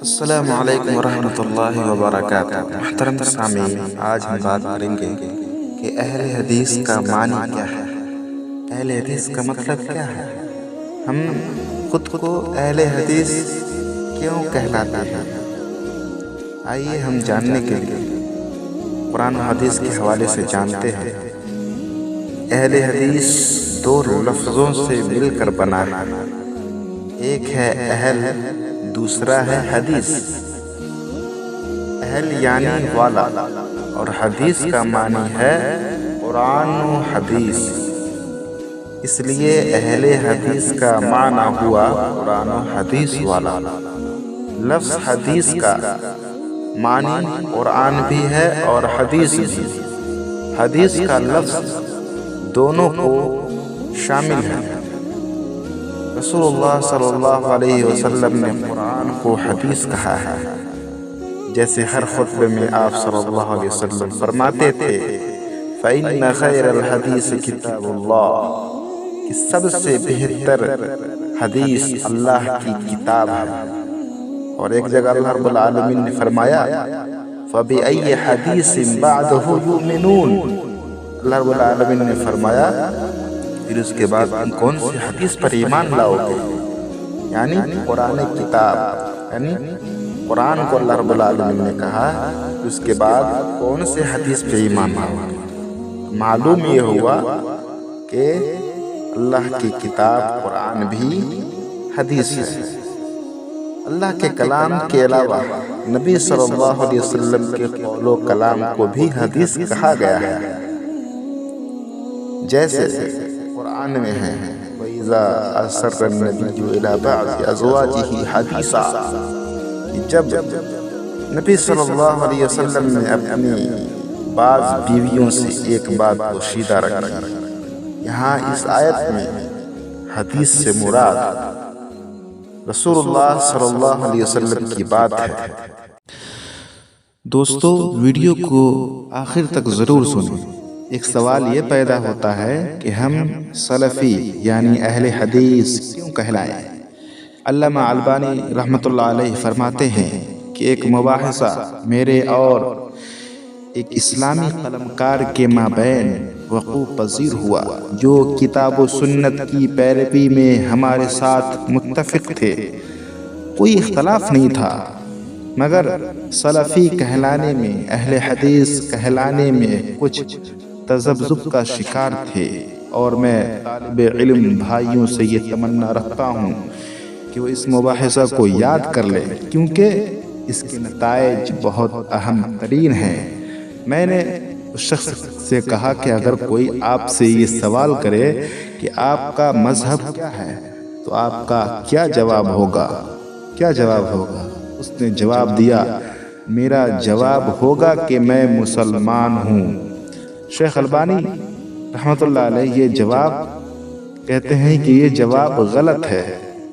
السلام علیکم ورحمۃ اللہ وبرکاتہ۔ محترم سامعین، آج ہم بات کریں گے کہ اہل حدیث کا معنی کیا ہے۔ اہل حدیث کا مطلب کیا ہے؟ ہم خود کو اہل حدیث کیوں کہلاتے ہیں؟ آئیے ہم جاننے کے لیے قرآن و حدیث کے حوالے سے جانتے ہیں۔ اہل حدیث دو لفظوں سے مل کر بنا ہے، ایک ہے اہل، دوسرا ہے حدیث۔ اہل یعنی والا، اور حدیث کا معنی ہے قرآن و حدیث۔ اس لیے اہل حدیث کا معنی ہوا قرآن و حدیث والا۔ لفظ حدیث کا معنی قرآن بھی ہے اور حدیث بھی۔ حدیث کا لفظ دونوں کو شامل ہے۔ رسول اللہ صلی اللہ علیہ وسلم نے قرآن کو حدیث کہا ہے، جیسے ہر خطبے میں آپ صلی اللہ علیہ وسلم فرماتے تھے فَإِنَّ خَيْرَ الْحَدِيثِ كِتَابُ اللَّهِ، کہ سب سے بہتر حدیث اللہ کی کتاب ہے۔ اور ایک جگہ اللہ رب العالمین نے فرمایا فَبِأَيِّ حَدِيثٍ بَعْدَهُ يُؤْمِنُونَ، اللہ رب العالمین نے فرمایا پھر اس کے بعد تم کون سی حدیث پر ایمان لاؤ گے؟ یعنی قرآن کتاب، یعنی قرآن کو اللہ رب العالمین نے کہا، اس کے بعد کون سے حدیث پہ ایمان لاؤ گے؟ معلوم یہ ہوا کہ اللہ کی کتاب قرآن بھی حدیث ہے۔ اللہ کے کلام کے علاوہ نبی صلی اللہ علیہ وسلم کے قول و کلام کو بھی حدیث کہا گیا ہے، جیسے قرآن میں ہے وَإِذَا أَسَرَّ النَّبِيُّ إِلَى بَعْضِ أَزْوَاجِهِ حَدِيثًا، کہ جب نبی صلی اللہ علیہ وسلم نے اپنی بعض بیویوں سے ایک بات پوشیدہ رکھی۔ یہاں اس آیت میں حدیث سے مراد رسول اللہ صلی اللہ علیہ وسلم کی بات ہے۔ دوستو، ویڈیو کو آخر تک ضرور سنیں۔ ایک سوال یہ پیدا ہوتا ہے کہ ہم سلفی یعنی اہل حدیث کیوں کہلائیں؟ علامہ البانی رحمۃ اللہ علیہ فرماتے ہیں کہ ایک مباحثہ میرے اور ایک اسلامی قلمکار کے مابین وقوع پذیر ہوا، جو کتاب و سنت کی پیروی میں ہمارے ساتھ متفق تھے۔ کوئی اختلاف نہیں تھا، مگر سلفی کہلانے میں، اہل حدیث کہلانے میں کچھ تذبذب کا شکار تھے، اور میں طالب علم بھائیوں سے یہ تمنا رکھتا ہوں کہ وہ اس مباحثہ کو یاد کر لیں، کیونکہ اس کے نتائج بہت اہم ترین ہیں۔ میں نے اس شخص سے کہا کہ اگر کوئی آپ سے یہ سوال کرے کہ آپ کا مذہب کیا ہے تو آپ کا کیا جواب ہوگا؟ کیا جواب ہوگا؟ اس نے جواب دیا، میرا جواب ہوگا کہ میں مسلمان ہوں۔ شیخ البانی رحمۃ اللہ علیہ یہ جواب کہتے ہیں کہ یہ جواب غلط ہے۔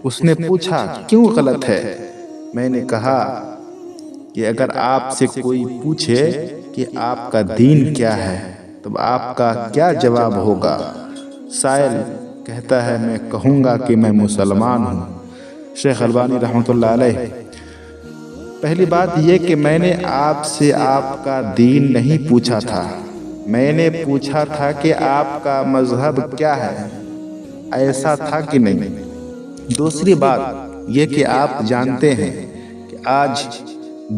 اس نے پوچھا کیوں غلط ہے؟ میں نے کہا کہ اگر آپ سے کوئی پوچھے کہ آپ کا دین کیا ہے تب آپ کا کیا جواب ہوگا؟ سائل کہتا ہے میں کہوں گا کہ میں مسلمان ہوں۔ شیخ البانی رحمۃ اللہ علیہ، پہلی بات یہ کہ میں نے آپ سے آپ کا دین نہیں پوچھا تھا، میں نے پوچھا تھا کہ آپ کا مذہب کیا ہے، ایسا تھا کہ نہیں؟ دوسری بات یہ کہ آپ جانتے ہیں کہ آج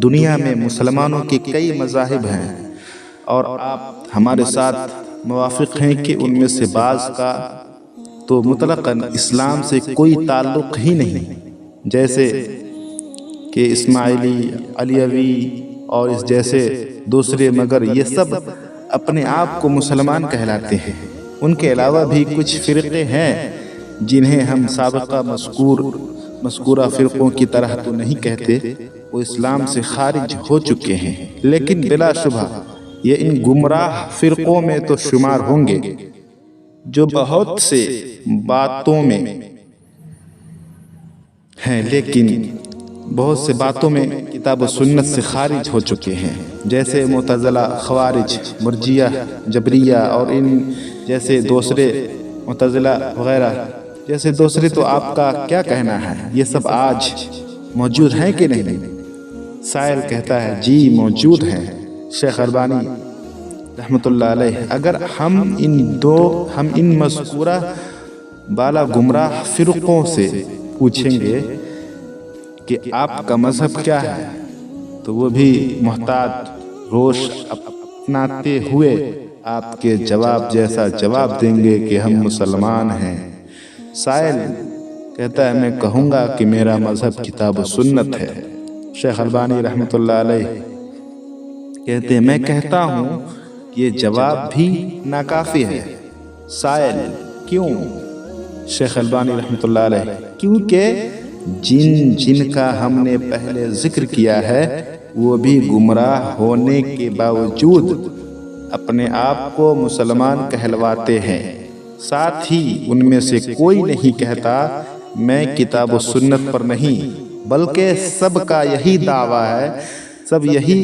دنیا میں مسلمانوں کے کئی مذاہب ہیں، اور آپ ہمارے ساتھ موافق ہیں کہ ان میں سے بعض کا تو مطلقاً اسلام سے کوئی تعلق ہی نہیں، جیسے کہ اسماعیلی، علیوی اور اس جیسے دوسرے، مگر یہ سب اپنے آپ کو مسلمان کہلاتے ہیں۔ ان کے علاوہ بھی کچھ فرقے ہیں جنہیں ہم سابقہ مذکورہ فرقوں کی طرح تو نہیں کہتے، وہ اسلام سے خارج ہو چکے ہیں، لیکن بلا شبہ یہ ان گمراہ فرقوں میں تو شمار ہوں گے جو بہت سے باتوں میں ہیں لیکن بہت سے باتوں میں کتاب و سنت سے خارج ہو چکے ہیں، جیسے معتزلہ، خوارج، مرجیہ، جبریہ اور ان جیسے دوسرے معتزلہ وغیرہ جیسے دوسرے۔ تو آپ کا کیا کہنا ہے؟ یہ سب آج موجود ہیں کہ نہیں؟ سائل کہتا ہے جی موجود ہیں شیخ البانی رحمۃ اللہ علیہ، اگر ہم ان مذکورہ بالا گمراہ فرقوں سے پوچھیں گے کہ آپ کا مذہب کیا ہے تو وہ بھی محتاط روش اپناتے ہوئے آپ کے جواب جیسا جواب دیں گے کہ ہم مسلمان ہیں۔ سائل کہتا ہے میں کہوں گا کہ میرا مذہب کتاب و سنت ہے۔ شیخ البانی رحمۃ اللہ علیہ کہتے ہیں میں کہتا ہوں کہ یہ جواب بھی ناکافی ہے۔ سائل کیوں؟ شیخ البانی رحمۃ اللہ علیہ کیونکہ جن کا ہم نے پہلے ذکر کیا ہے وہ بھی گمراہ ہونے کے باوجود اپنے آپ کو مسلمان کہلواتے ہیں، ساتھ ہی ان میں سے کوئی نہیں کہتا میں کتاب و سنت پر نہیں، بلکہ سب کا یہی دعویٰ ہے، سب یہی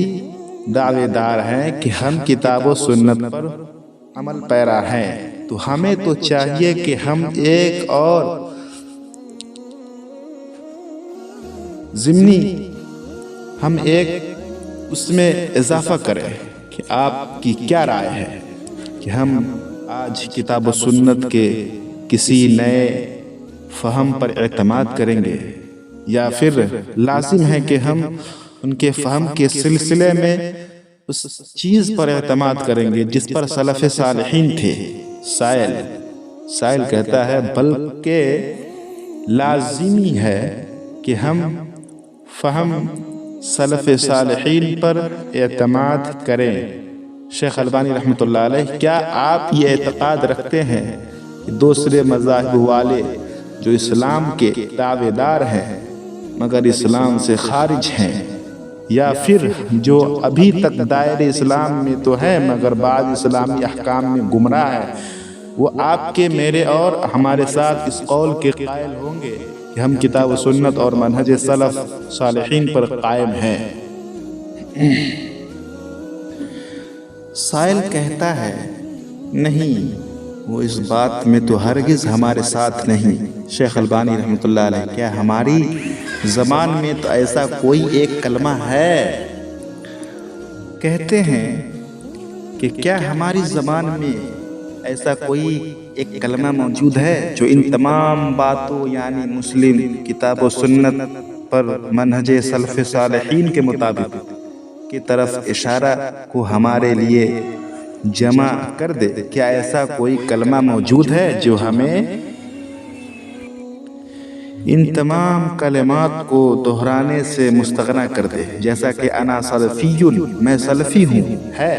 دعوے دار ہیں کہ ہم کتاب و سنت پر عمل پیرا ہیں۔ تو ہمیں تو چاہیے کہ ہم ایک اور ضمنی اس میں اضافہ کریں کہ آپ کی کیا رائے ہے کہ ہم آج کتاب و سنت کے کسی نئے فہم پر اعتماد کریں گے، یا پھر لازم ہے کہ ہم ان کے فہم کے سلسلے میں اس چیز پر اعتماد کریں گے جس پر سلف صالحین تھے۔ سائل کہتا ہے بلکہ لازمی ہے کہ ہم فہم سلف صالحین پر اعتماد کریں۔ شیخ البانی رحمۃ اللہ علیہ کیا آپ یہ اعتقاد رکھتے ہیں کہ دوسرے مذاہب والے جو اسلام کے دعوے دار ہیں مگر اسلام سے خارج ہیں، یا پھر جو ابھی تک دائرے اسلام میں تو ہیں مگر بعض اسلامی احکام میں گمراہ ہیں، وہ آپ کے میرے اور ہمارے ساتھ اس قول کے قائل ہوں گے کہ ہم کتاب و سنت اور منہج سلف صالحین پر قائم ہیں؟ سائل کہتا ہے نہیں، وہ اس بات میں تو ہرگز ہمارے ساتھ نہیں۔ شیخ البانی رحمۃ اللہ علیہ کیا ہماری زبان میں تو ایسا کوئی ایک کلمہ ہے؟ کہتے ہیں کہ کیا ہماری زبان میں ایسا کوئی ایک کلمہ موجود ہے جو ان تمام باتوں یعنی مسلم کتاب و سنت پر منہج سلف صالحین کے مطابق کی طرف اشارہ کو ہمارے لیے جمع کر دے؟ کیا ایسا کوئی کلمہ موجود ہے جو ہمیں ان تمام کلمات کو دہرانے سے مستغنی کر دے، جیسا کہ انا سلفی، میں سلفی ہوں ہے؟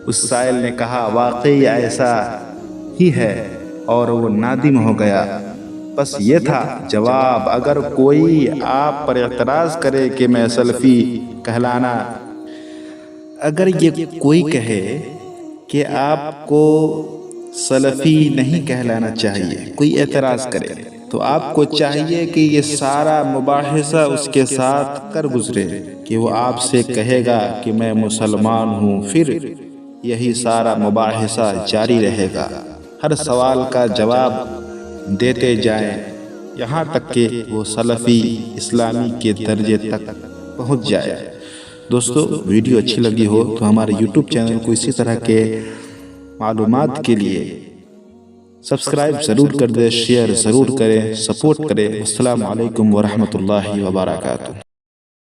اس سائل نے کہا واقعی ایسا ہی ہے، اور وہ نادم ہو گیا۔ بس یہ تھا جواب۔ اگر کوئی آپ پر اعتراض کرے کہ میں سلفی کہلانا، اگر یہ کوئی کہے کہ آپ کو سلفی نہیں کہلانا چاہیے، کوئی اعتراض کرے، تو آپ کو چاہیے کہ یہ سارا مباحثہ اس کے ساتھ کر گزرے کہ وہ آپ سے کہے گا کہ میں مسلمان ہوں، پھر یہی سارا مباحثہ جاری رہے گا، ہر سوال کا جواب دیتے جائیں یہاں تک کہ وہ سلفی اسلامی کے درجے تک پہنچ جائے۔ دوستو ویڈیو اچھی لگی ہو تو ہمارے یوٹیوب چینل کو اسی طرح کے معلومات کے لیے سبسکرائب ضرور کر دیں، شیئر ضرور کریں، سپورٹ کریں۔ السلام علیکم ورحمۃ اللہ وبرکاتہ۔